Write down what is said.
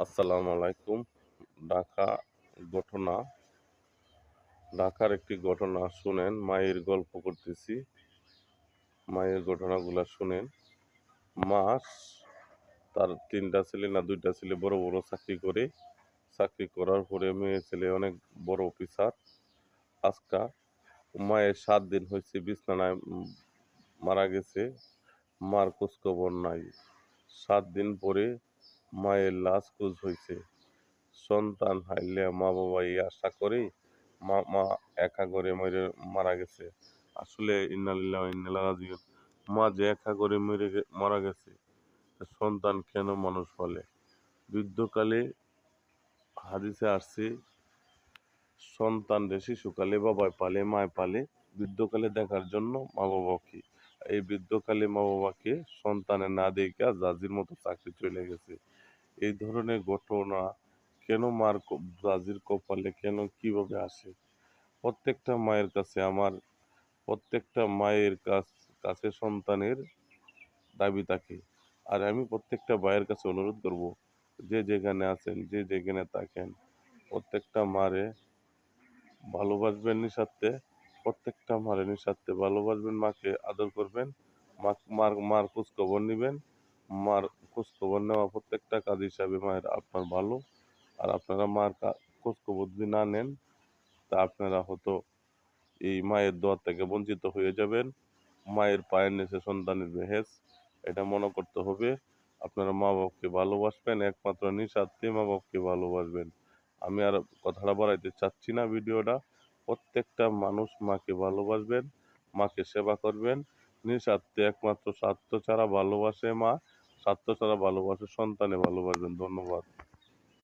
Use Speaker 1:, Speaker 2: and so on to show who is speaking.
Speaker 1: আসসালামু আলাইকুম। ঢাকা ঘটনা ঢাকার একটি ঘটনা শুনেন। মায়ের গল্প করতেছি। মায়ের ঘটনাগুলা শুনেন। মা তার ৩ টা ছেলে না ২ টা ছেলে বড় বড় চাকরি করে। চাকরি করার পরে মেয়ে ছেলে অনেক বড় অফিসার। আজকা মায়ের ৭ দিন হইছে বিছানায় মারা গেছে। মার খোঁজখবর নাই। ৭ দিন পরে মায়ের লাশ খোঁজ হইছে। সন্তান হাইলে মা-বাবা এই আশা করে মা একা করে মারা গেছে। আসলে ইন্না লিল্লাহি ওয়া ইন্না ইলাইহি রাজিউন। মা যে একা করে মারা গেছে, সন্তান কেন মানুষ পালে? বৃদ্ধকালে হাদিসে আসছে, সন্তানরে শিশুকালে বাবায় পালে, মায় পালে, বৃদ্ধকালে দেখার জন্য মা-বাবাকে। এই বৃদ্ধকালে মা-বাবাকে সন্তানে না দেইখা জাজির মতো চাকরি চইলা গেছে। এই ধরনের ঘটনা কেন জাজির কপালে কেন কিভাবে আসে? প্রত্যেকটা মায়ের কাছে প্রত্যেকটা মায়ের কাছে সন্তানের দাবি থাকে। আর আমি প্রত্যেকটা ভাইয়ের কাছে অনুরোধ করব, যে যেখানে আছেন, যে যেখানে থাকেন, প্রত্যেকটা মারে ভালোবাসবেন নিঃস্বার্থে, প্রত্যেকটা মারে নিঃস্বার্থে ভালোবাসবেন, মাকে আদর করবেন, মার খোঁজ খবর নিবেন। মার খোঁজ খবর নেওয়া প্রত্যেকটা কাজ হিসাবে মায়ের আপনার ভালো। আর আপনারা মার খোঁজ খবর যদি না নেন, তা আপনারা হয়তো এই মায়ের দোয়া থেকে বঞ্চিত হয়ে যাবেন। মায়ের পায়ের নিচে সন্তানের বেহেস, এটা মনে করতে হবে। আপনারা মা বাবাকে ভালোবাসবেন, একমাত্র নিঃস্বার্থে মা বাবাকে ভালোবাসবেন। আমি আর কথাটা বাড়াইতে চাচ্ছি না ভিডিওটা। প্রত্যেকটা মানুষ মাকে ভালোবাসবেন, মাকে সেবা করবেন নিঃস্বার্থে। একমাত্র স্বার্থ ছাড়া ভালোবাসে মা, স্বার্থ ছাড়া ভালোবাসে সন্তানে ভালোবাসবেন। ধন্যবাদ।